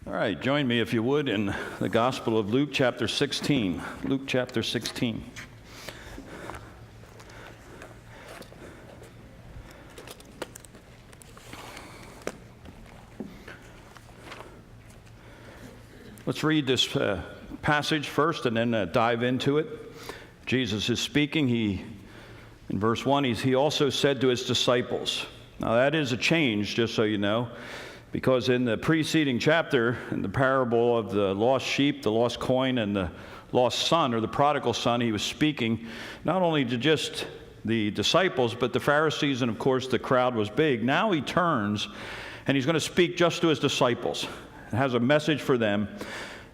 All right, join me if you would in the Gospel of Luke chapter 16. Luke chapter 16. Let's read this passage first and then dive into it. Jesus is speaking. In verse 1, he also said to his disciples. Now that is a change, just so you know, because in the preceding chapter, in the parable of the lost sheep, the lost coin, and the lost son, or the prodigal son, he was speaking not only to just the disciples, but the Pharisees, and of course the crowd was big. Now he turns, and he's going to speak just to his disciples. It has a message for them.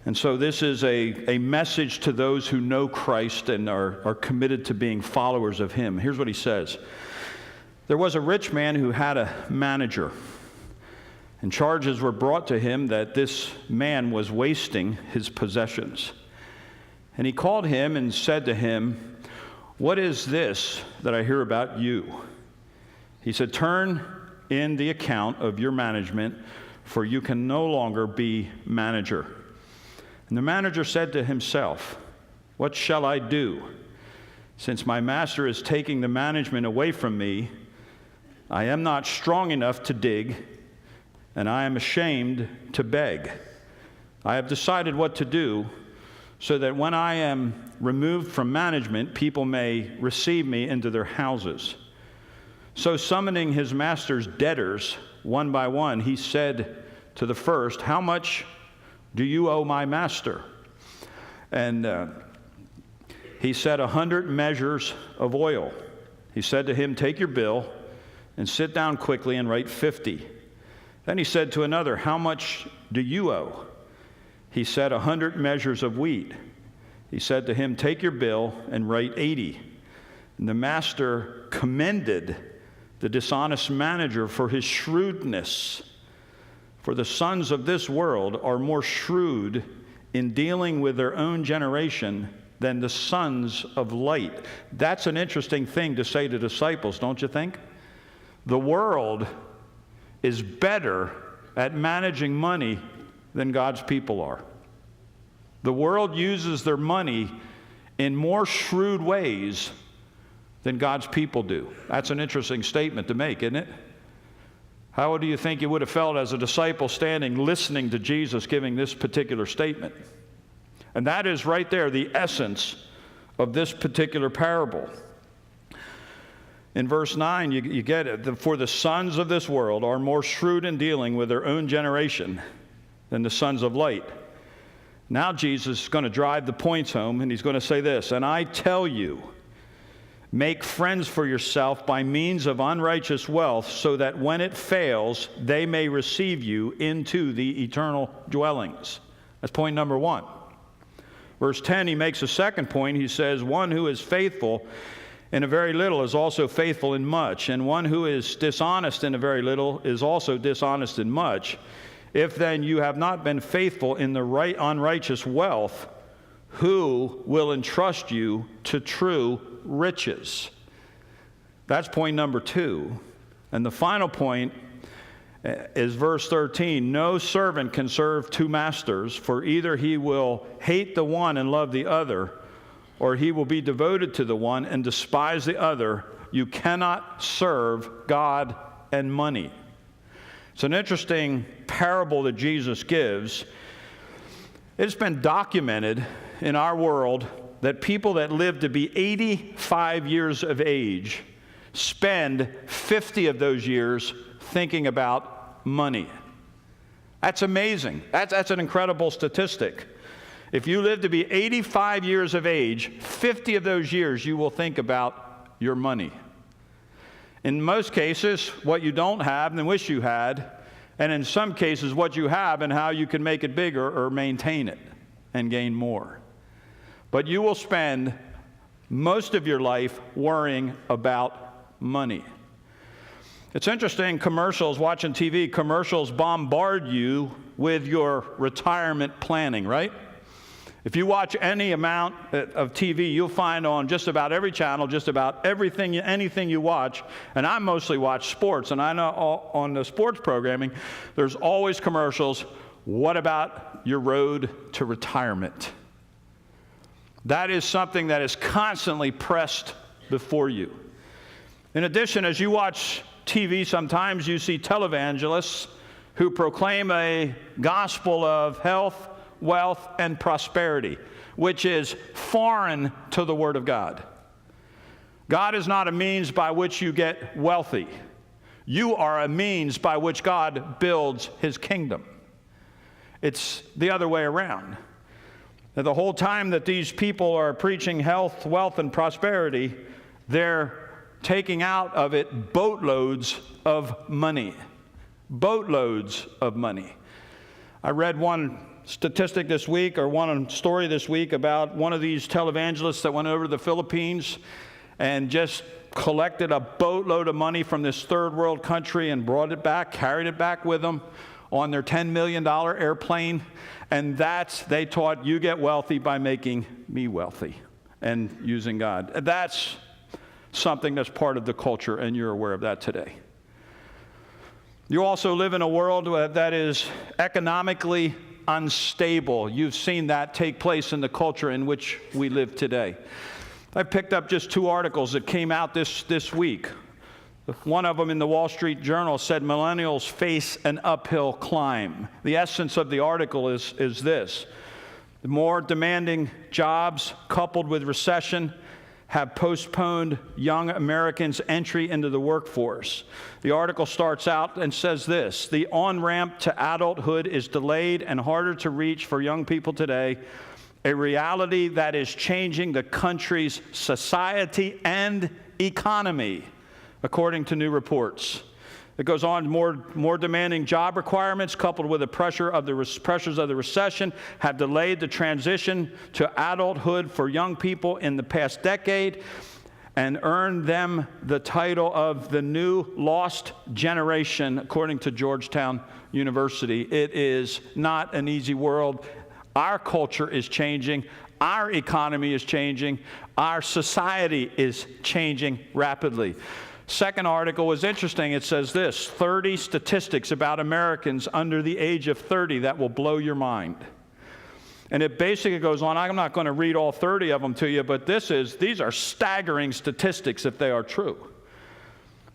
And so this is a message to those who know Christ and are committed to being followers of him. Here's what he says. There was a rich man who had a manager, and charges were brought to him that this man was wasting his possessions. And he called him and said to him, "What is this that I hear about you?" He said, "Turn in the account of your management, for you can no longer be manager." And the manager said to himself, "What shall I do? Since my master is taking the management away from me, I am not strong enough to dig, and I am ashamed to beg. I have decided what to do, so that when I am removed from management, people may receive me into their houses." So summoning his master's debtors one by one, he said to the first, "How much do you owe my master?" And he said, 100 measures of oil. He said to him, "Take your bill and sit down quickly and write 50. Then he said to another, "How much do you owe?" He said, 100 measures of wheat. He said to him, "Take your bill and write 80. And the master commended the dishonest manager for his shrewdness. For the sons of this world are more shrewd in dealing with their own generation than the sons of light." That's an interesting thing to say to disciples, don't you think? The world is better at managing money than God's people are. The world uses their money in more shrewd ways than God's people do. That's an interesting statement to make, isn't it? How do you think you would have felt as a disciple standing listening to Jesus giving this particular statement? And that is right there the essence of this particular parable. In verse 9, you get it. For the sons of this world are more shrewd in dealing with their own generation than the sons of light. Now Jesus is going to drive the points home, and he's going to say this, "And I tell you, make friends for yourself by means of unrighteous wealth, so that when it fails, they may receive you into the eternal dwellings." That's point number 1. Verse 10, he makes a second point. He says, "One who is faithful in a very little is also faithful in much, and one who is dishonest in a very little is also dishonest in much. If then you have not been faithful in the unrighteous wealth, who will entrust you to true riches?" That's point number 2. And the final point is verse 13. "No servant can serve two masters, for either he will hate the one and love the other, or he will be devoted to the one and despise the other. You cannot serve God and money." It's an interesting parable that Jesus gives. It's been documented in our world that people that live to be 85 years of age spend 50 of those years thinking about money. That's amazing. That's an incredible statistic. If you live to be 85 years of age, 50 of those years you will think about your money. In most cases, what you don't have and wish you had, and in some cases, what you have and how you can make it bigger or maintain it and gain more. But you will spend most of your life worrying about money. It's interesting, watching TV, commercials bombard you with your retirement planning, right? If you watch any amount of TV, you'll find on just about every channel, just about anything you watch, and I mostly watch sports, and I know on the sports programming, there's always commercials. what about your road to retirement? That is something that is constantly pressed before you. In addition, as you watch TV, sometimes you see televangelists who proclaim a gospel of health, wealth, and prosperity, which is foreign to the Word of God. God is not a means by which you get wealthy. You are a means by which God builds His kingdom. It's the other way around. Now, the whole time that these people are preaching health, wealth, and prosperity, they're taking out of it boatloads of money. Boatloads of money. I read one statistic this week, or one story this week, about one of these televangelists that went over to the Philippines and just collected a boatload of money from this third world country and brought it back, carried it back with them on their $10 million airplane. And they taught, you get wealthy by making me wealthy and using God. That's something that's part of the culture, and you're aware of that today. You also live in a world that is economically unstable. You've seen that take place in the culture in which we live today. I picked up just 2 articles that came out this week. One of them in the Wall Street Journal said millennials face an uphill climb. The essence of the article is this: the more demanding jobs coupled with recession have postponed young Americans' entry into the workforce. The article starts out and says this: the on-ramp to adulthood is delayed and harder to reach for young people today, a reality that is changing the country's society and economy, according to new reports. It goes on, more demanding job requirements coupled with the pressures of the recession have delayed the transition to adulthood for young people in the past decade and earned them the title of the new lost generation, according to Georgetown University. It is not an easy world. Our culture is changing. Our economy is changing. Our society is changing rapidly. Second article was interesting. It says this: 30 statistics about Americans under the age of 30 that will blow your mind. And it basically goes on. I'm not going to read all 30 of them to you, but these are staggering statistics if they are true.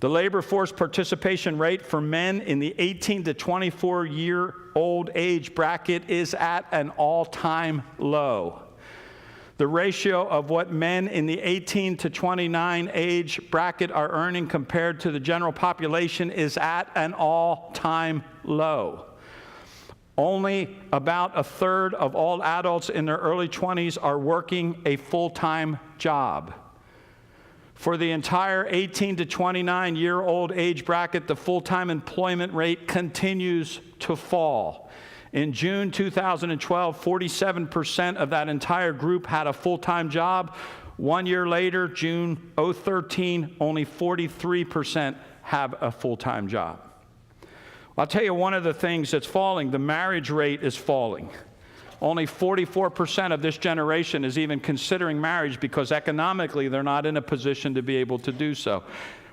The labor force participation rate for men in the 18 to 24-year-old age bracket is at an all-time low. The ratio of what men in the 18 to 29 age bracket are earning compared to the general population is at an all-time low. Only about a third of all adults in their early 20s are working a full-time job. For the entire 18 to 29-year-old age bracket, the full-time employment rate continues to fall. In June 2012, 47% of that entire group had a full-time job. 1 year later, June 2013, only 43% have a full-time job. I'll tell you one of the things that's falling: the marriage rate is falling. Only 44% of this generation is even considering marriage because economically they're not in a position to be able to do so.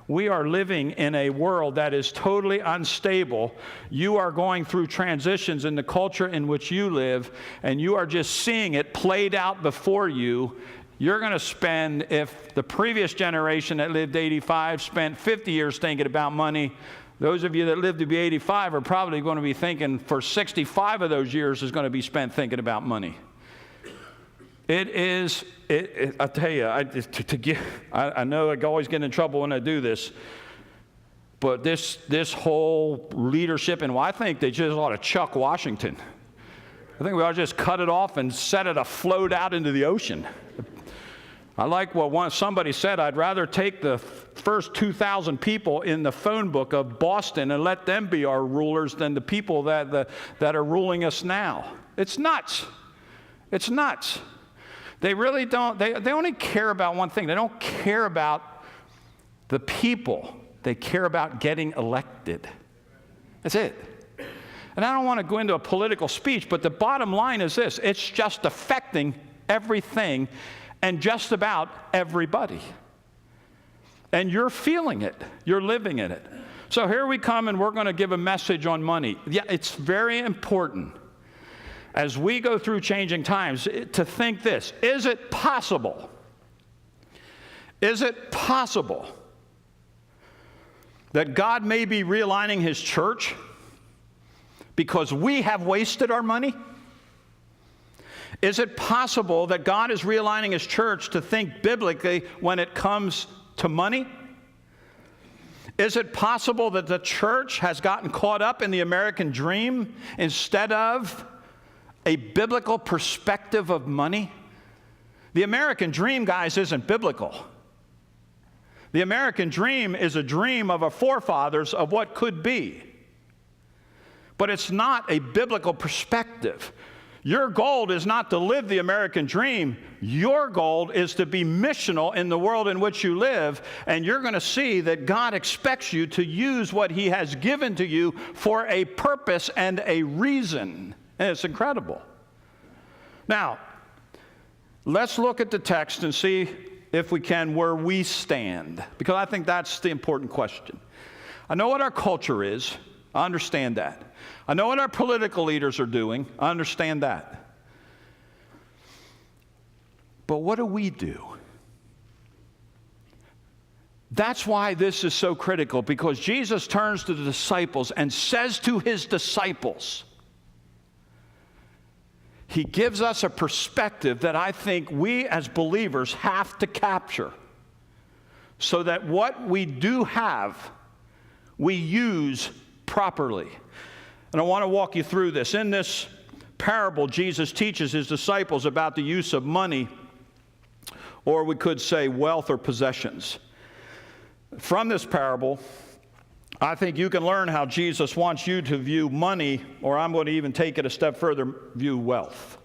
We are living in a world that is totally unstable. You are going through transitions in the culture in which you live, and you are just seeing it played out before you. You're going to spend, if the previous generation that lived 85 spent 50 years thinking about money, those of you that live to be 85 are probably going to be thinking for 65 of those years is going to be spent thinking about money. I'll tell you, I know I always get in trouble when I do this, but this whole leadership, and I think they just ought to chuck Washington. I think we ought to just cut it off and set it afloat out into the ocean. I like what somebody said: I'd rather take the first 2,000 people in the phone book of Boston and let them be our rulers than the people that are ruling us now. It's nuts. It's nuts. They really don't, they only care about one thing. They don't care about the people. They care about getting elected. That's it. And I don't want to go into a political speech, but the bottom line is this: it's just affecting everything and just about everybody. And you're feeling it. You're living in it. So here we come, and we're going to give a message on money. Yeah, it's very important. as we go through changing times, to think this: is it possible? Is it possible that God may be realigning His church because we have wasted our money? Is it possible that God is realigning His church to think biblically when it comes to money? Is it possible that the church has gotten caught up in the American dream instead of a biblical perspective of money? The American dream, guys, isn't biblical. The American dream is a dream of our forefathers of what could be. But it's not a biblical perspective. Your goal is not to live the American dream. Your goal is to be missional in the world in which you live, and you're going to see that God expects you to use what He has given to you for a purpose and a reason. And it's incredible. Now, let's look at the text and see, if we can, where we stand, because I think that's the important question. I know what our culture is. I understand that. I know what our political leaders are doing. I understand that. But what do we do? That's why this is so critical, because Jesus turns to the disciples and says to His disciples, He gives us a perspective that I think we as believers have to capture, so that what we do have, we use properly. And I want to walk you through this. In this parable, Jesus teaches His disciples about the use of money, or we could say wealth or possessions. From this parable, I think you can learn how Jesus wants you to view money, or I'm going to even take it a step further, view wealth.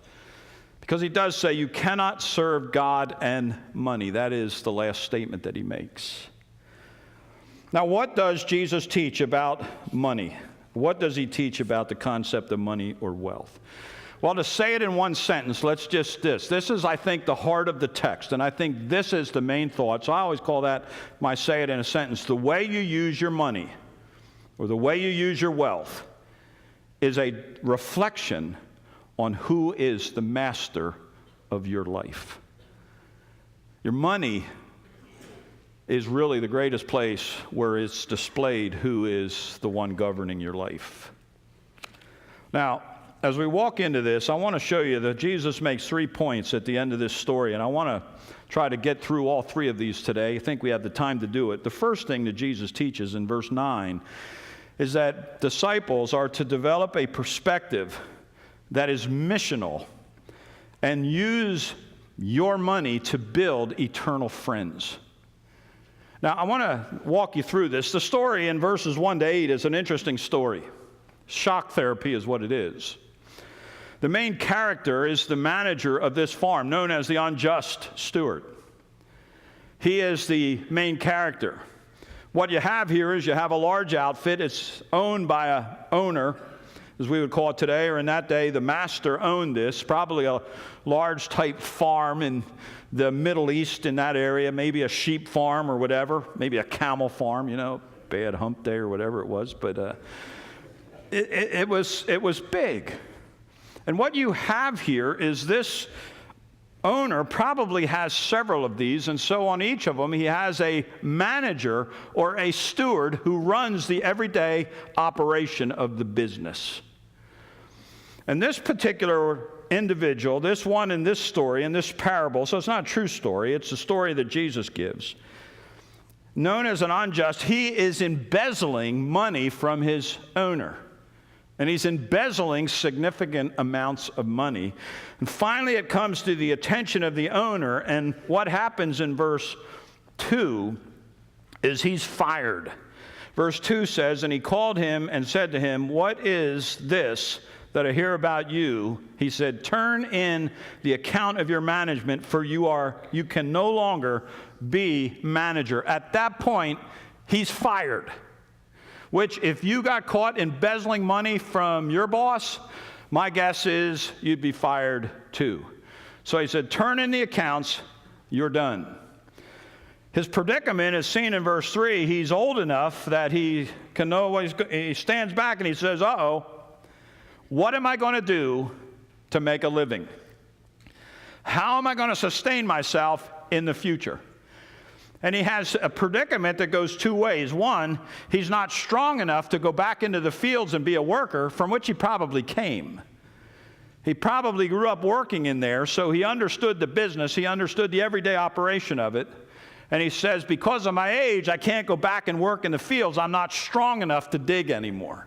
Because He does say you cannot serve God and money. That is the last statement that He makes. Now, what does Jesus teach about money? What does He teach about the concept of money or wealth? Well, to say it in one sentence, let's just this. This is, I think, the heart of the text, and I think this is the main thought. So I always call that, when I say it in a sentence, the way you use your money or the way you use your wealth is a reflection on who is the master of your life. Your money is really the greatest place where it's displayed who is the one governing your life. Now, as we walk into this, I want to show you that Jesus makes 3 points at the end of this story, and I want to try to get through all 3 of these today. I think we have the time to do it. The first thing that Jesus teaches in verse 9 is that disciples are to develop a perspective that is missional and use your money to build eternal friends. Now, I want to walk you through this. The story in verses 1 to 8 is an interesting story. Shock therapy is what it is. The main character is the manager of this farm, known as the unjust steward. He is the main character. What you have here is you have a large outfit. It's owned by an owner, as we would call it today, or in that day, the master owned this, probably a large type farm in the Middle East in that area, maybe a sheep farm or whatever, maybe a camel farm, bad hump day or whatever it was, but it was big. And what you have here is this owner probably has several of these, and so on each of them he has a manager or a steward who runs the everyday operation of the business. And this particular individual, this one in this story, in this parable, so it's not a true story, it's a story that Jesus gives, known as an unjust, he is embezzling money from his owner. And he's embezzling significant amounts of money. And finally, it comes to the attention of the owner, and what happens in verse 2 is he's fired. Verse 2 says, "And he called him and said to him, 'What is this that I hear about you?' He said, 'Turn in the account of your management, for you can no longer be manager.'" At that point, he's fired. Which, if you got caught embezzling money from your boss, my guess is you'd be fired too. So he said, "Turn in the accounts, you're done." His predicament is seen in verse 3. He's old enough that he stands back and he says, "Uh-oh, what am I going to do to make a living. How am I going to sustain myself in the future? And he has a predicament that goes two ways. One, he's not strong enough to go back into the fields and be a worker, from which he probably came. He probably grew up working in there, so he understood the business. He understood the everyday operation of it. And he says, because of my age, I can't go back and work in the fields. I'm not strong enough to dig anymore.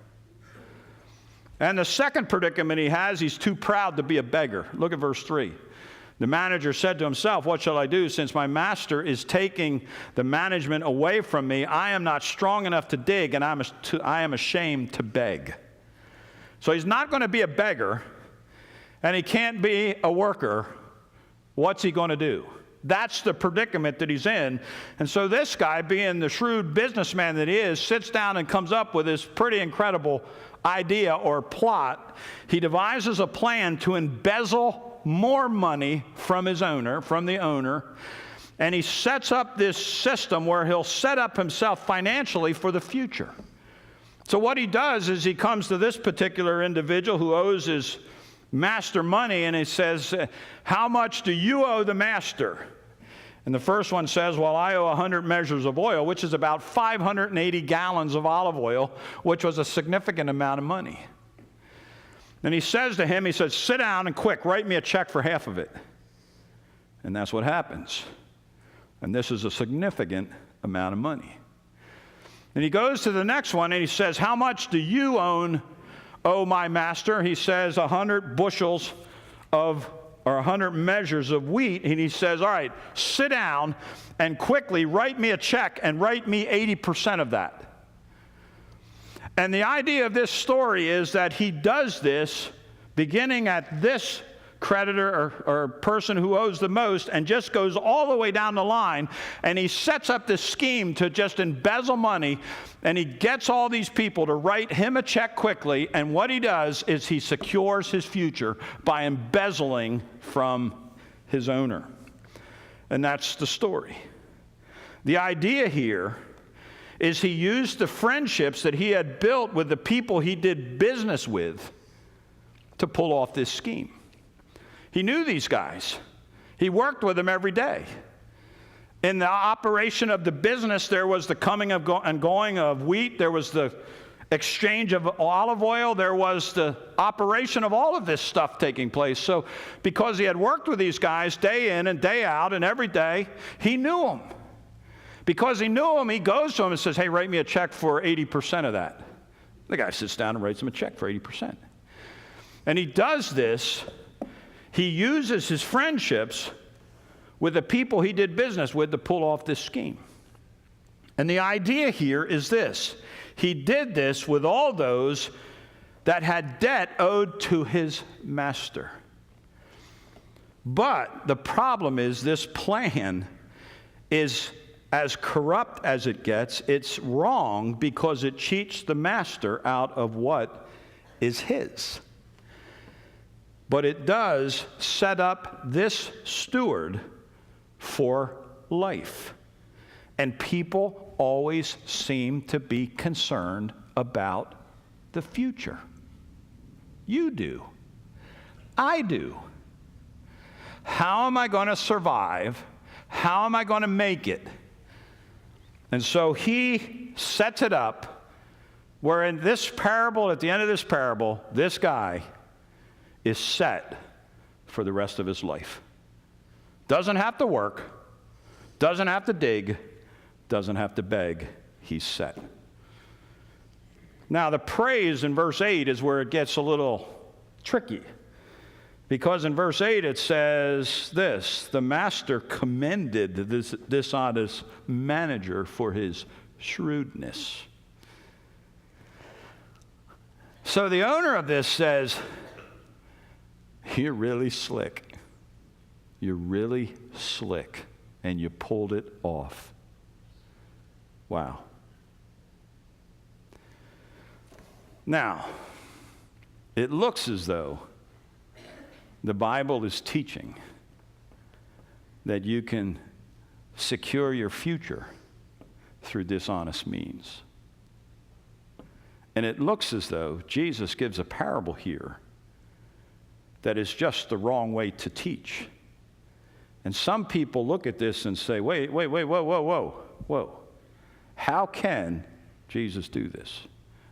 And the second predicament he has, he's too proud to be a beggar. Look at verse 3. The manager said to himself, what shall I do since my master is taking the management away from me? I am not strong enough to dig, and I am ashamed to beg. So he's not going to be a beggar, and he can't be a worker. What's he going to do? That's the predicament that he's in. And so this guy, being the shrewd businessman that he is, sits down and comes up with this pretty incredible idea or plot. He devises a plan to embezzle more money from the owner, and he sets up this system where he'll set up himself financially for the future. So what he does is he comes to this particular individual who owes his master money, and he says, how much do you owe the master? And the first one says, well, I owe 100 measures of oil, which is about 580 gallons of olive oil, which was a significant amount of money. And he says to him, he says, sit down and quick, write me a check for half of it. And that's what happens. And this is a significant amount of money. And he goes to the next one and he says, how much do you owe my master? He says 100 bushels of, or 100 measures of wheat. And he says, all right, sit down and quickly write me a check and write me 80% of that. And the idea of this story is that he does this beginning at this creditor or person who owes the most and just goes all the way down the line, and he sets up this scheme to just embezzle money, and he gets all these people to write him a check quickly, and what he does is he secures his future by embezzling from his owner. And that's the story. The idea here is he used the friendships that he had built with the people he did business with to pull off this scheme. He knew these guys. He worked with them every day. In the operation of the business, there was the coming and going of wheat. There was the exchange of olive oil. There was the operation of all of this stuff taking place. So because he had worked with these guys day in and day out and every day, he knew them. Because he knew him, he goes to him and says, hey, write me a check for 80% of that. The guy sits down and writes him a check for 80%. And he does this. He uses his friendships with the people he did business with to pull off this scheme. And the idea here is this. He did this with all those that had debt owed to his master. But the problem is this plan is as corrupt as it gets. It's wrong because it cheats the master out of what is his. But it does set up this steward for life. And people always seem to be concerned about the future. You do. I do. How am I going to survive? How am I going to make it? And so he sets it up where in this parable, at the end of this parable, this guy is set for the rest of his life. Doesn't have to work, doesn't have to dig, doesn't have to beg. He's set. Now, the praise in verse 8 is where it gets a little tricky. Because in verse 8 it says this, the master commended this dishonest manager for his shrewdness. So the owner of this says, you're really slick. You're really slick, and you pulled it off. Wow. Now, it looks as though the Bible is teaching that you can secure your future through dishonest means. And it looks as though Jesus gives a parable here that is just the wrong way to teach. And some people look at this and say, wait, whoa. How can Jesus do this?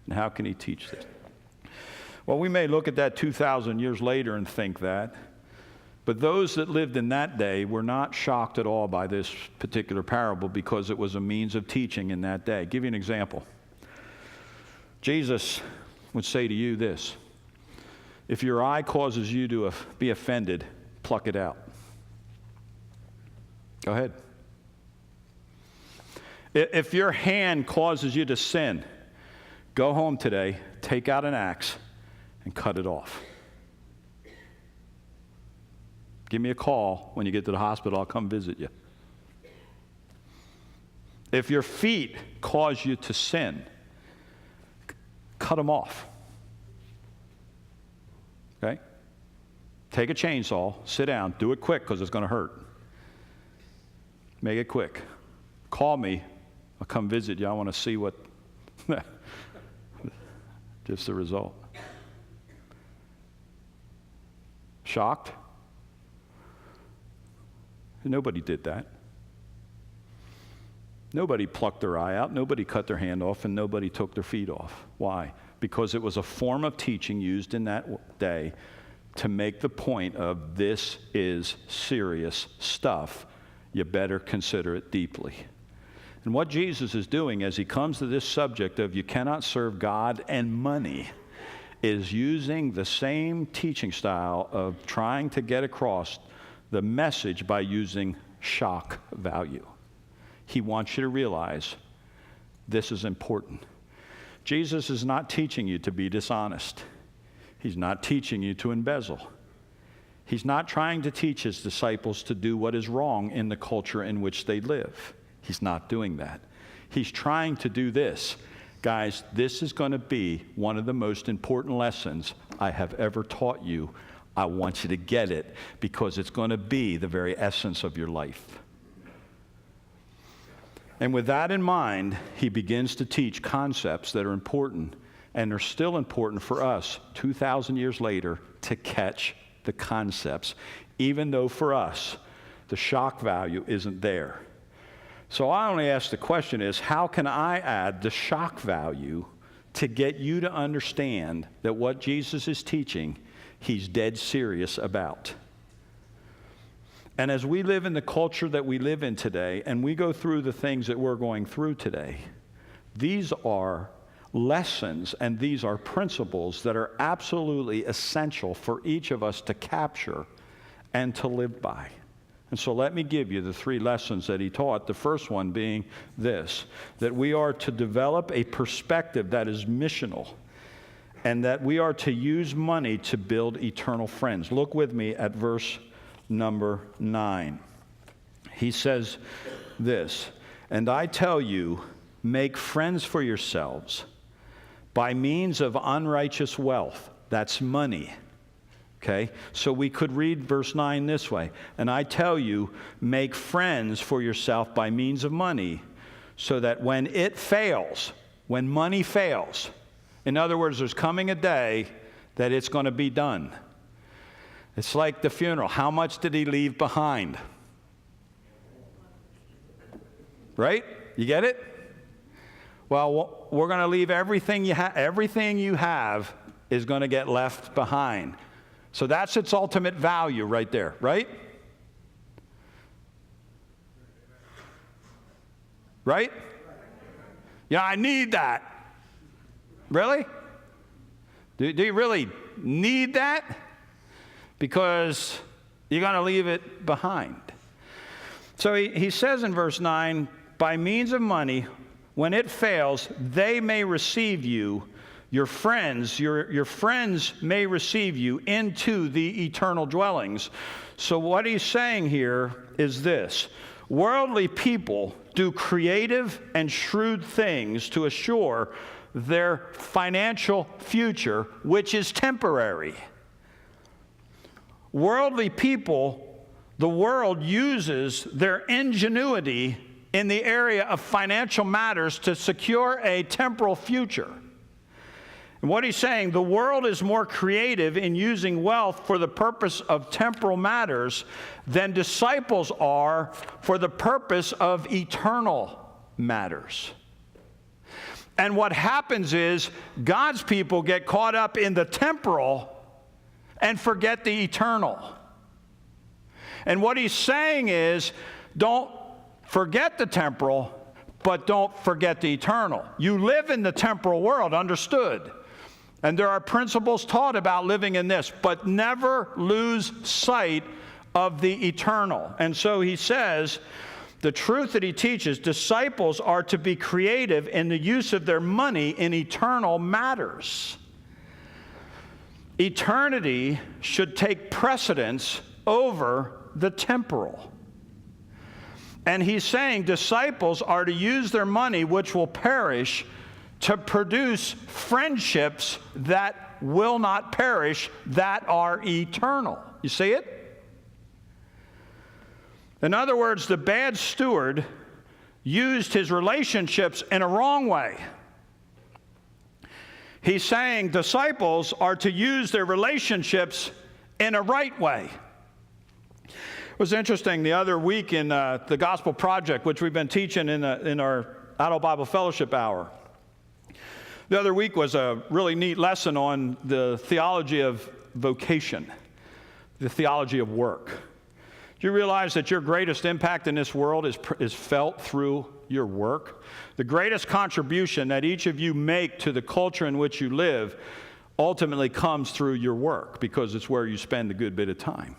And how can he teach this? Well, we may look at that 2,000 years later and think that, but those that lived in that day were not shocked at all by this particular parable because it was a means of teaching in that day. I'll give you an example. Jesus would say to you this: if your eye causes you to be offended, pluck it out. Go ahead. If your hand causes you to sin, go home today, take out an axe, and cut it off. Give me a call when you get to the hospital. I'll come visit you. If your feet cause you to sin, cut them off. Okay? Take a chainsaw, sit down, do it quick because it's going to hurt. Make it quick. Call me. I'll come visit you. I want to see what just the result. Shocked? Nobody did that. Nobody plucked their eye out, nobody cut their hand off, and nobody took their feet off. Why? Because it was a form of teaching used in that day to make the point of this is serious stuff. You better consider it deeply. And what Jesus is doing as he comes to this subject of you cannot serve God and money is using the same teaching style of trying to get across the message by using shock value. He wants you to realize this is important. Jesus is not teaching you to be dishonest. He's not teaching you to embezzle. He's not trying to teach his disciples to do what is wrong in the culture in which they live. He's not doing that. He's trying to do this. Guys, this is going to be one of the most important lessons I have ever taught you. I want you to get it because it's going to be the very essence of your life. And with that in mind, he begins to teach concepts that are important, and are still important for us 2,000 years later to catch the concepts, even though for us the shock value isn't there. So I only ask the question is, how can I add the shock value to get you to understand that what Jesus is teaching, he's dead serious about? And as we live in the culture that we live in today, and we go through the things that we're going through today, these are lessons and these are principles that are absolutely essential for each of us to capture and to live by. And so let me give you the three lessons that he taught. The first one being this, that we are to develop a perspective that is missional, and that we are to use money to build eternal friends. Look with me at verse number 9. He says this, and I tell you, make friends for yourselves by means of unrighteous wealth. That's money. Okay? So we could read verse 9 this way. And I tell you, make friends for yourself by means of money, so that when it fails, when money fails, in other words, there's coming a day that it's going to be done. It's like the funeral. How much did he leave behind? Right? You get it? Well, we're going to leave everything you have. Everything you have is going to get left behind. So that's its ultimate value right there, right? Right? Yeah, I need that. Really? Do you really need that? Because you're going to leave it behind. So he says in verse 9, by means of money, when it fails, they may receive you, your friends may receive you into the eternal dwellings. So what he's saying here is this: worldly people do creative and shrewd things to assure their financial future, which is temporary. Worldly people, the world uses their ingenuity in the area of financial matters to secure a temporal future. And what he's saying, the world is more creative in using wealth for the purpose of temporal matters than disciples are for the purpose of eternal matters. And what happens is God's people get caught up in the temporal and forget the eternal. And what he's saying is, don't forget the temporal, but don't forget the eternal. You live in the temporal world, understood. And there are principles taught about living in this, but never lose sight of the eternal. And so he says, the truth that he teaches, disciples are to be creative in the use of their money in eternal matters. Eternity should take precedence over the temporal. And he's saying disciples are to use their money, which will perish, to produce friendships that will not perish, that are eternal. You see it? In other words, the bad steward used his relationships in a wrong way. He's saying disciples are to use their relationships in a right way. It was interesting the other week in the Gospel Project, which we've been teaching in our Adult Bible Fellowship Hour. The other week was a really neat lesson on the theology of vocation, the theology of work. Do you realize that your greatest impact in this world is felt through your work? The greatest contribution that each of you make to the culture in which you live ultimately comes through your work, because it's where you spend a good bit of time.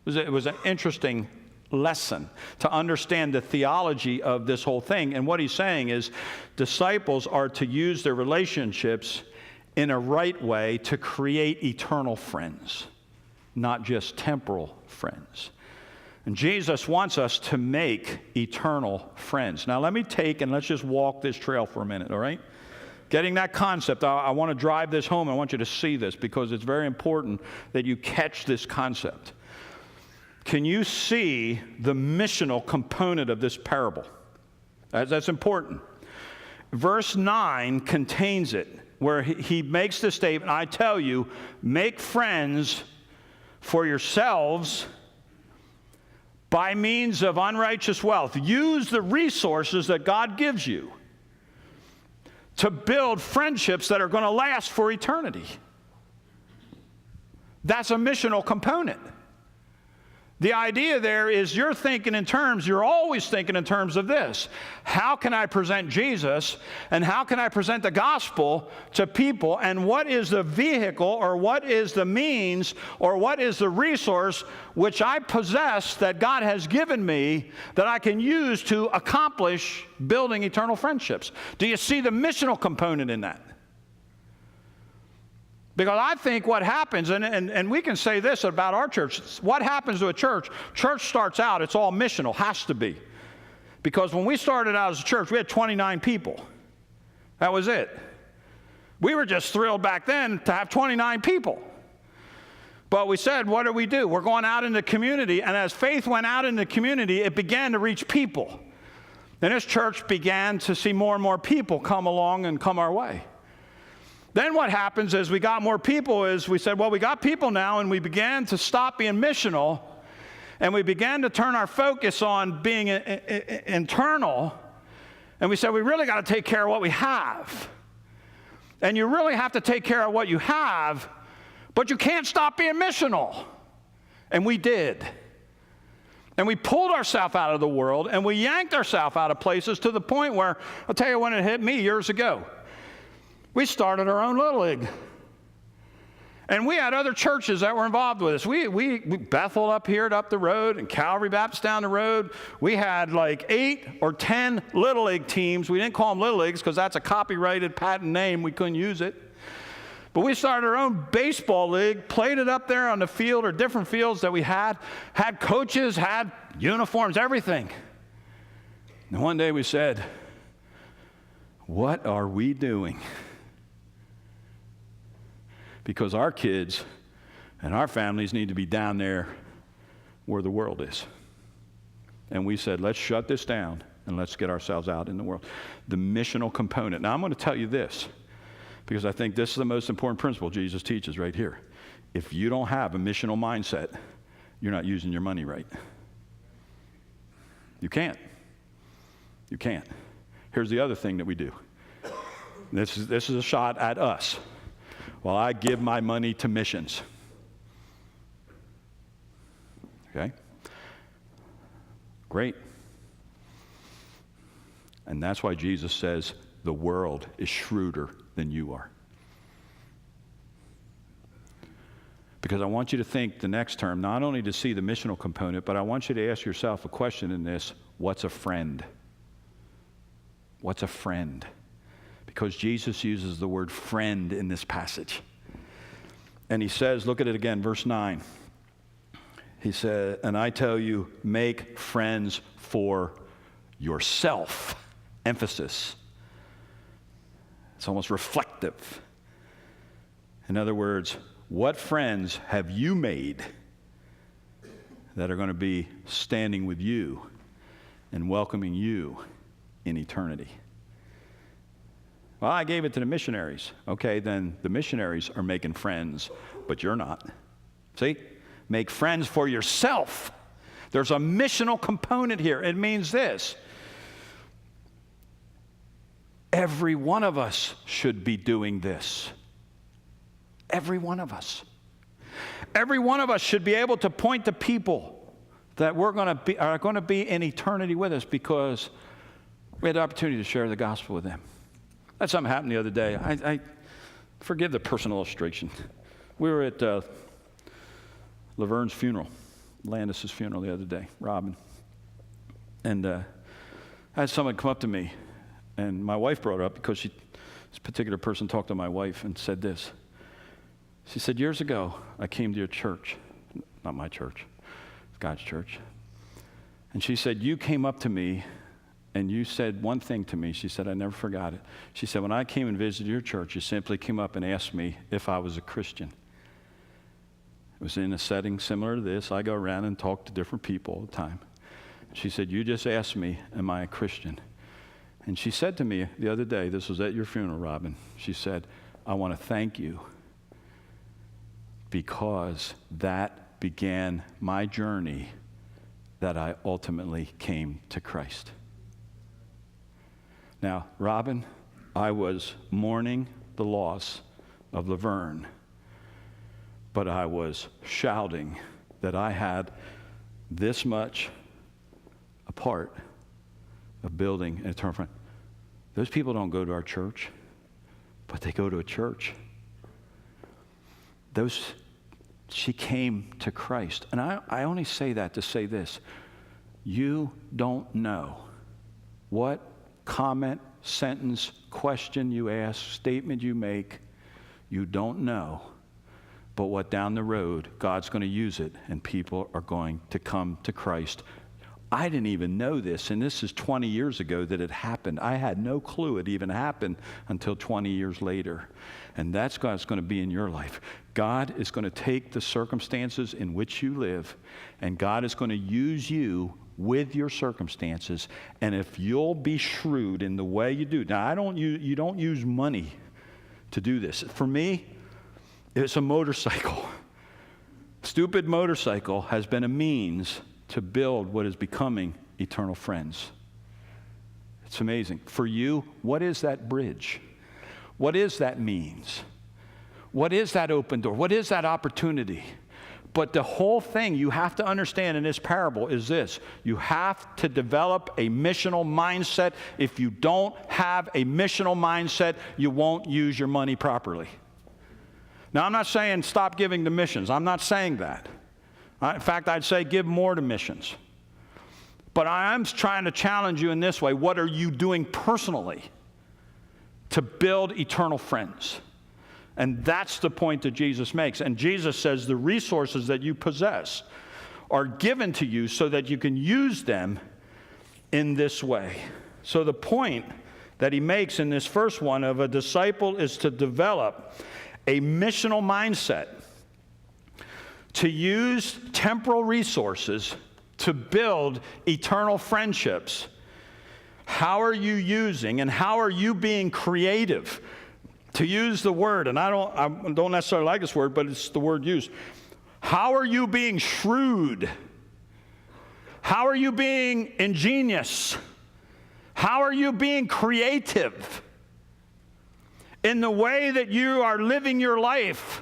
It was an interesting lesson to understand the theology of this whole thing. And what he's saying is disciples are to use their relationships in a right way to create eternal friends, not just temporal friends. And Jesus wants us to make eternal friends. Now let me let's just walk this trail for a minute, all right? Getting that concept, I want to drive this home. I want you to see this because it's very important that you catch this concept. Can you see the missional component of this parable? That's important. Verse 9 contains it, where he makes the statement, I tell you, make friends for yourselves by means of unrighteous wealth. Use the resources that God gives you to build friendships that are going to last for eternity. That's a missional component. The idea there is you're always thinking in terms of this. How can I present Jesus, and how can I present the gospel to people, and what is the vehicle, or what is the means, or what is the resource which I possess that God has given me that I can use to accomplish building eternal friendships? Do you see the missional component in that? Because I think what happens, and we can say this about our church, what happens to a church starts out, it's all missional, has to be. Because when we started out as a church, we had 29 people. That was it. We were just thrilled back then to have 29 people. But we said, what do? We're going out in the community, and as faith went out in the community, it began to reach people. And this church began to see more and more people come along and come our way. Then what happens is we got more people is we said, well, we got people now, and we began to stop being missional, and we began to turn our focus on being internal, and we said, we really got to take care of what we have. And you really have to take care of what you have, but you can't stop being missional. And we did. And we pulled ourselves out of the world, and we yanked ourselves out of places to the point where, I'll tell you when it hit me years ago. We started our own Little League. And we had other churches that were involved with us. We Bethel up here up the road and Calvary Baptist down the road. We had like 8 or 10 Little League teams. We didn't call them Little Leagues because that's a copyrighted patent name. We couldn't use it. But we started our own baseball league, played it up there on the field or different fields that we had coaches, had uniforms, everything. And one day we said, what are we doing? Because our kids and our families need to be down there where the world is. And we said, let's shut this down and let's get ourselves out in the world. The missional component. Now, I'm going to tell you this. Because I think this is the most important principle Jesus teaches right here. If you don't have a missional mindset, you're not using your money right. You can't. You can't. Here's the other thing that we do. This is a shot at us. Well, I give my money to missions. Okay? Great. And that's why Jesus says the world is shrewder than you are. Because I want you to think the next term, not only to see the missional component, but I want you to ask yourself a question in this: what's a friend? What's a friend? Because Jesus uses the word friend in this passage. And he says, look at it again, verse 9. He said, and I tell you, make friends for yourself. Emphasis. It's almost reflective. In other words, what friends have you made that are going to be standing with you and welcoming you in eternity? Well, I gave it to the missionaries. Okay, then the missionaries are making friends, but you're not. See? Make friends for yourself. There's a missional component here. It means this: every one of us should be doing this. Every one of us. Every one of us should be able to point to people that are going to be in eternity with us because we had the opportunity to share the gospel with them. That's something happened the other day. I forgive the personal illustration. We were at Laverne's funeral, Landis's funeral the other day, Robin. And I had someone come up to me, and my wife brought it up because this particular person talked to my wife and said this. She said, years ago, I came to your church, not my church, God's church. And she said, you came up to me and you said one thing to me. She said, I never forgot it. She said, when I came and visited your church, you simply came up and asked me if I was a Christian. It was in a setting similar to this. I go around and talk to different people all the time. She said, you just asked me, am I a Christian? And she said to me the other day, this was at your funeral, Robin, she said, I want to thank you because that began my journey that I ultimately came to Christ. Now, Robin, I was mourning the loss of Laverne, but I was shouting that I had this much a part of building an eternal friend. Those people don't go to our church, but they go to a church. She came to Christ. And I only say that to say this. You don't know what comment, sentence, question you ask, statement you make. You don't know. But what down the road, God's going to use it, and people are going to come to Christ. I didn't even know this, and this is 20 years ago that it happened. I had no clue it even happened until 20 years later. And that's God's going to be in your life. God is going to take the circumstances in which you live, and God is going to use you with your circumstances. And if you'll be shrewd in the way you do. Now, you don't use money to do this. For me, it's a motorcycle. Stupid motorcycle has been a means to build what is becoming eternal friends. It's amazing. For you, what is that bridge? What is that means? What is that open door? What is that opportunity? But the whole thing you have to understand in this parable is this. You have to develop a missional mindset. If you don't have a missional mindset, you won't use your money properly. Now, I'm not saying stop giving to missions. I'm not saying that. In fact, I'd say give more to missions. But I'm trying to challenge you in this way. What are you doing personally to build eternal friends? And that's the point that Jesus makes. And Jesus says the resources that you possess are given to you so that you can use them in this way. So the point that he makes in this first one of a disciple is to develop a missional mindset, to use temporal resources to build eternal friendships. How are you using and how are you being creative to use the word, and I don't necessarily like this word, but it's the word used. How are you being shrewd? How are you being ingenious? How are you being creative in the way that you are living your life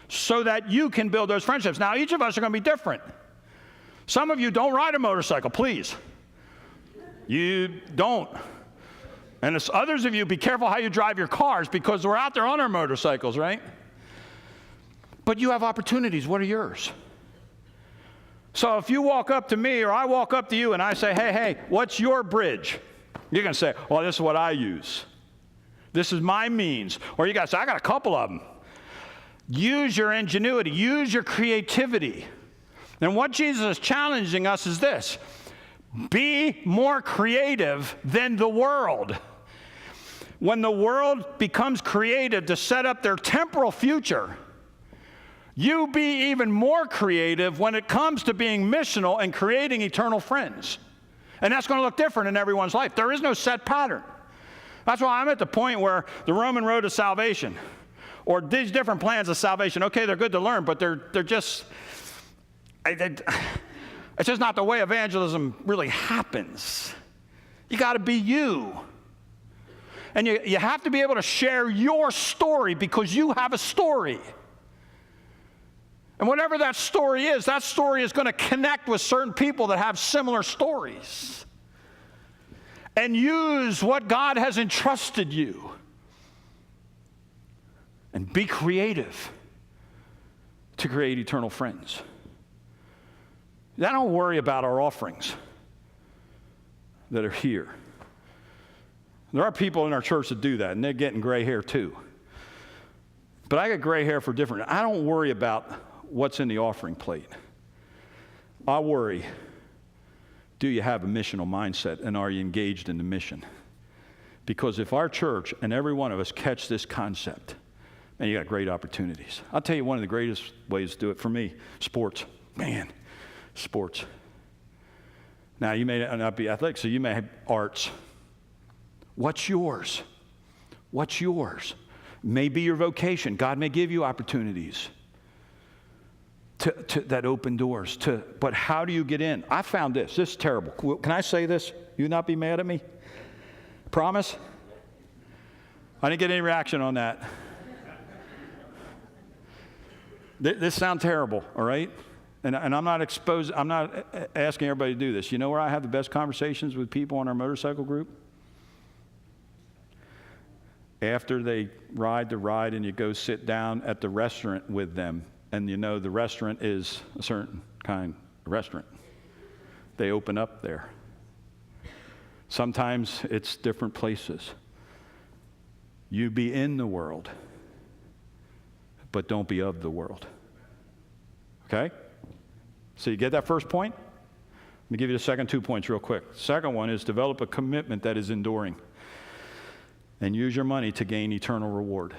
so that you can build those friendships? Now, each of us are going to be different. Some of you don't ride a motorcycle, please. You don't. And it's others of you, be careful how you drive your cars, because we're out there on our motorcycles, right? But you have opportunities. What are yours? So if you walk up to me or I walk up to you and I say, hey, what's your bridge? You're going to say, well, this is what I use. This is my means. Or you got to say, I got a couple of them. Use your ingenuity. Use your creativity. And what Jesus is challenging us is this: be more creative than the world. When the world becomes creative to set up their temporal future, you be even more creative when it comes to being missional and creating eternal friends. And that's going to look different in everyone's life. There is no set pattern. That's why I'm at the point where the Roman road to salvation, or these different plans of salvation, okay, they're good to learn, but they're just... It's just not the way evangelism really happens. You got to be you. And you have to be able to share your story, because you have a story. And whatever that story is going to connect with certain people that have similar stories. And use what God has entrusted you. And be creative to create eternal friends. I don't worry about our offerings that are here. There are people in our church that do that, and they're getting gray hair too. But I get gray hair for different. I don't worry about what's in the offering plate. I worry, do you have a missional mindset, and are you engaged in the mission? Because if our church and every one of us catch this concept, man, you got great opportunities. I'll tell you one of the greatest ways to do it for me: sports. Man. Sports. Now, you may not be athletic, so you may have arts. What's yours? What's yours? May be your vocation. God may give you opportunities to that open doors. But how do you get in? I found this. This is terrible. Can I say this? You not be mad at me? Promise? I didn't get any reaction on that. This sounds terrible, all right? And I'm not asking everybody to do this. You know where I have the best conversations with people on our motorcycle group? After they ride the ride and you go sit down at the restaurant with them, and you know the restaurant is a certain kind of restaurant. They open up there. Sometimes it's different places. You be in the world, but don't be of the world. Okay? So you get that first point? Let me give you the second 2 points real quick. Second one is develop a commitment that is enduring, and use your money to gain eternal reward.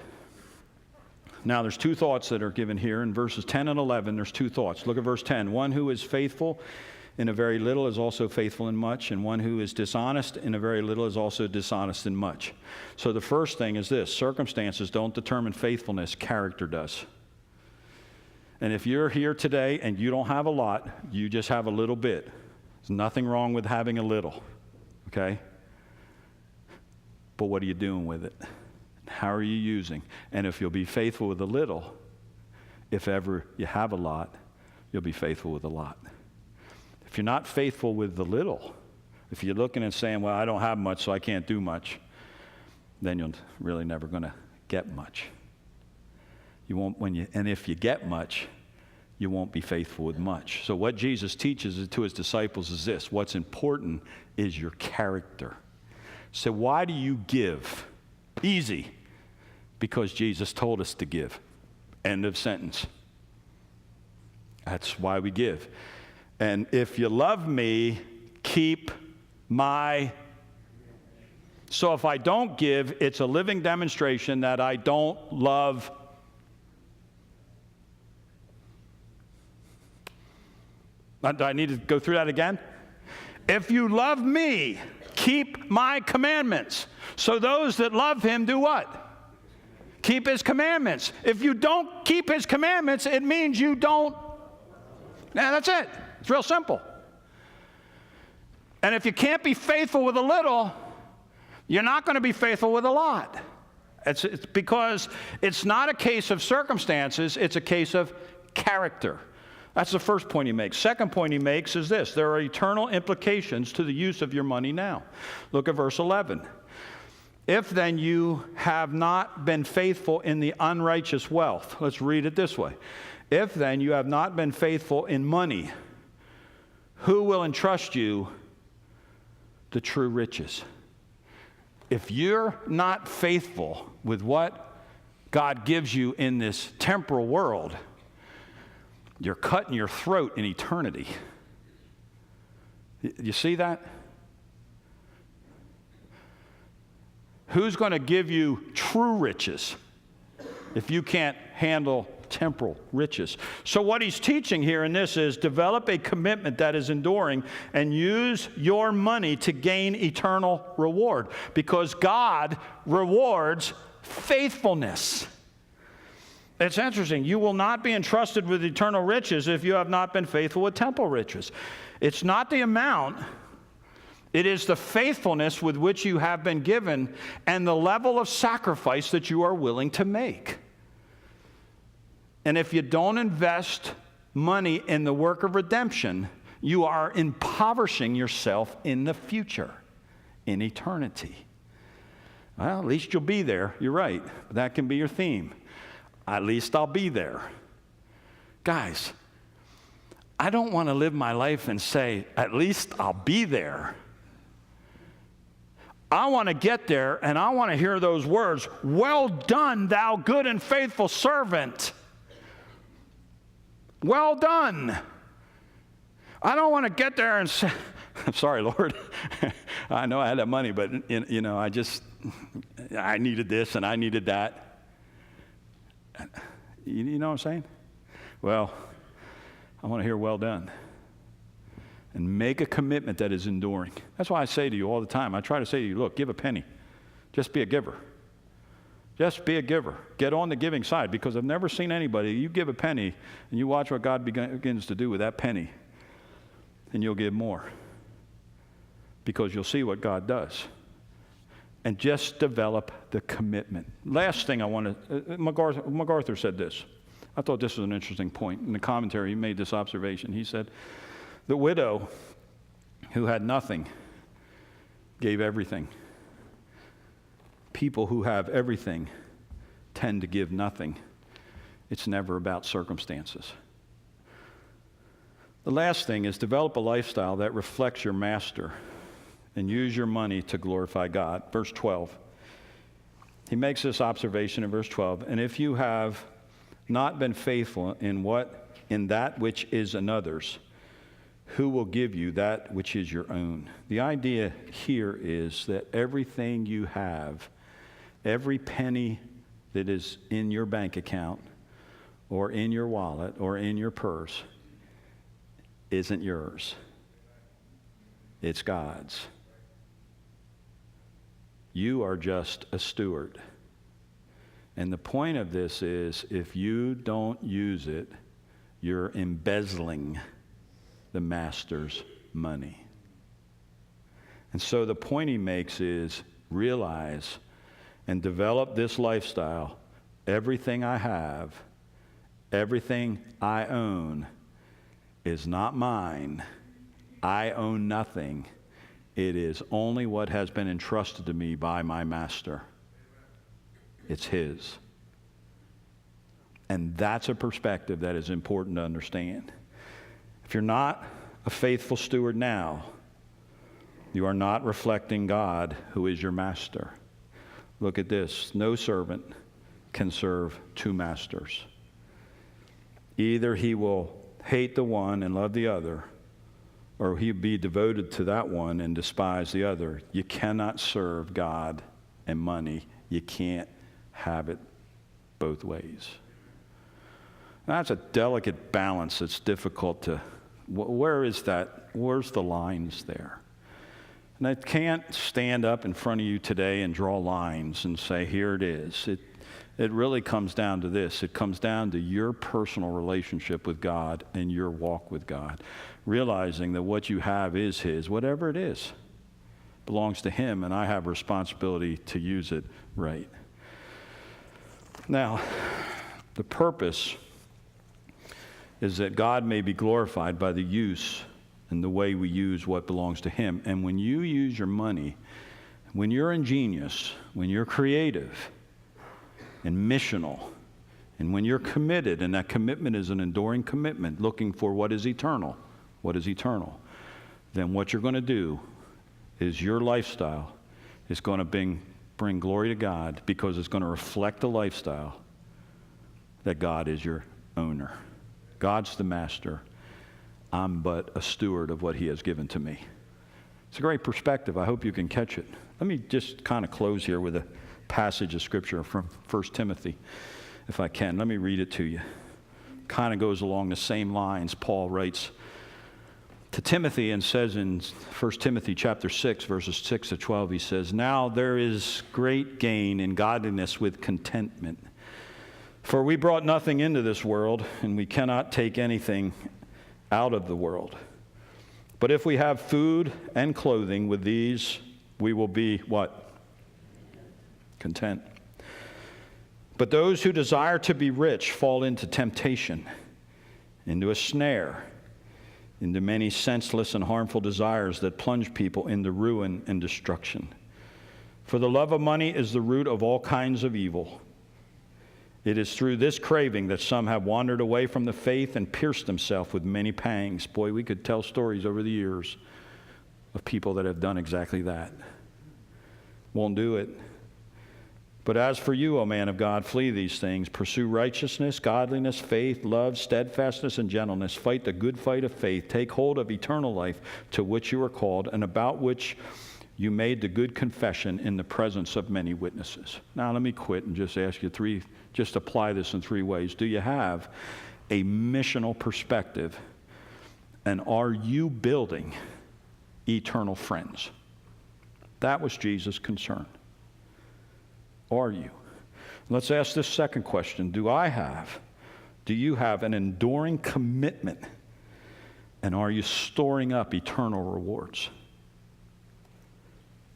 Now, there's two thoughts that are given here. In verses 10 and 11, there's two thoughts. Look at verse 10. One who is faithful in a very little is also faithful in much, and one who is dishonest in a very little is also dishonest in much. So the first thing is this: circumstances don't determine faithfulness, character does. And if you're here today and you don't have a lot, you just have a little bit. There's nothing wrong with having a little, okay? But what are you doing with it? How are you using? And if you'll be faithful with a little, if ever you have a lot, you'll be faithful with a lot. If you're not faithful with the little, if you're looking and saying, well, I don't have much, so I can't do much, then you're really never going to get much. You won't, and if you get much, you won't be faithful with much. So what Jesus teaches to his disciples is this: what's important is your character. So why do you give? Easy. Because Jesus told us to give. End of sentence. That's why we give. And if you love me, keep my... So if I don't give, it's a living demonstration that I don't love. Do I need to go through that again? If you love me, keep my commandments. So those that love him do what? keep his commandments. If you don't keep his commandments, it means you don't. Now, that's it. It's real simple. And if you can't be faithful with a little, you're not going to be faithful with a lot. It's because it's not a case of circumstances, it's a case of character. That's the first point he makes. Second point he makes is this: there are eternal implications to the use of your money now. Look at verse 11. If then you have not been faithful in the unrighteous wealth. Let's read it this way. If then you have not been faithful in money, who will entrust you the true riches? If you're not faithful with what God gives you in this temporal world, you're cutting your throat in eternity. You see that? Who's going to give you true riches if you can't handle temporal riches? So what he's teaching here in this is develop a commitment that is enduring and use your money to gain eternal reward, because God rewards faithfulness. It's interesting. You will not be entrusted with eternal riches if you have not been faithful with temporal riches. It's not the amount. It is the faithfulness with which you have been given and the level of sacrifice that you are willing to make. And if you don't invest money in the work of redemption, you are impoverishing yourself in the future, in eternity. Well, at least you'll be there. You're right. That can be your theme. At least I'll be there. Guys, I don't want to live my life and say, at least I'll be there. I want to get there, and I want to hear those words, well done, thou good and faithful servant. Well done. I don't want to get there and say, I'm sorry, Lord. I know I had that money, but, I needed this and I needed that. You know what I'm saying? Well, I want to hear well done. And make a commitment that is enduring. That's why I say to you all the time, I try to say to you, look, give a penny. Just be a giver. Just be a giver. Get on the giving side, because I've never seen anybody, you give a penny and you watch what God begins to do with that penny, and you'll give more, because you'll see what God does. And just develop the commitment. Last thing I want to, MacArthur said this. I thought this was an interesting point. In the commentary, he made this observation. He said, the widow who had nothing gave everything. People who have everything tend to give nothing. It's never about circumstances. The last thing is develop a lifestyle that reflects your master and use your money to glorify God. Verse 12. He makes this observation in verse 12. And if you have not been faithful in that which is another's, who will give you that which is your own? The idea here is that everything you have, every penny that is in your bank account or in your wallet or in your purse isn't yours. It's God's. You are just a steward. And the point of this is, if you don't use it, you're embezzling the master's money. And so the point he makes is, realize and develop this lifestyle. Everything I have, everything I own is not mine. I own nothing. It is only what has been entrusted to me by my master. It's his. And that's a perspective that is important to understand. If you're not a faithful steward now, you are not reflecting God, who is your master. Look at this. No servant can serve two masters. Either he will hate the one and love the other, or he'll be devoted to that one and despise the other. You cannot serve God and money. You can't have it both ways. That's a delicate balance that's difficult to, where is that? Where's the lines there? And I can't stand up in front of you today and draw lines and say, here it is. It really comes down to this. It comes down to your personal relationship with God and your walk with God. Realizing that what you have is His, whatever it is, belongs to Him, and I have a responsibility to use it right. Now, the purpose is that God may be glorified by the use and the way we use what belongs to Him. And when you use your money, when you're ingenious, when you're creative and missional, and when you're committed, and that commitment is an enduring commitment, looking for what is eternal, then what you're going to do is your lifestyle is going to bring glory to God, because it's going to reflect the lifestyle that God is your owner. God's the master. I'm but a steward of what He has given to me. It's a great perspective. I hope you can catch it. Let me just kind of close here with a passage of Scripture from 1 Timothy, if I can. Let me read it to you. Kind of goes along the same lines. Paul writes to Timothy and says in 1 Timothy chapter 6, verses 6 to 12, he says, "Now there is great gain in godliness with contentment. For we brought nothing into this world, and we cannot take anything out of the world. But if we have food and clothing, with these we will be" what? Content. "But those who desire to be rich fall into temptation, into a snare, into many senseless and harmful desires that plunge people into ruin and destruction. For the love of money is the root of all kinds of evil. It is through this craving that some have wandered away from the faith and pierced themselves with many pangs." Boy, we could tell stories over the years of people that have done exactly that. Won't do it. "But as for you, O man of God, flee these things. Pursue righteousness, godliness, faith, love, steadfastness, and gentleness. Fight the good fight of faith. Take hold of eternal life, to which you are called, and about which you made the good confession in the presence of many witnesses." Now let me quit and just ask you just apply this in 3 ways. Do you have a missional perspective? And are you building eternal friends? That was Jesus' concern. Are you? Let's ask this second question. Do you have an enduring commitment? And are you storing up eternal rewards?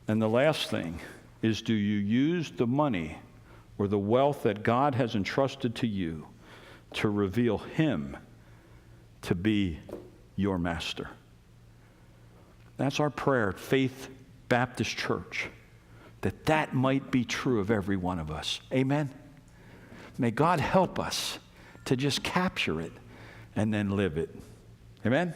And the last thing is, do you use the money or the wealth that God has entrusted to you to reveal Him to be your master? That's our prayer at Faith Baptist Church, that might be true of every one of us. Amen? May God help us to just capture it and then live it. Amen?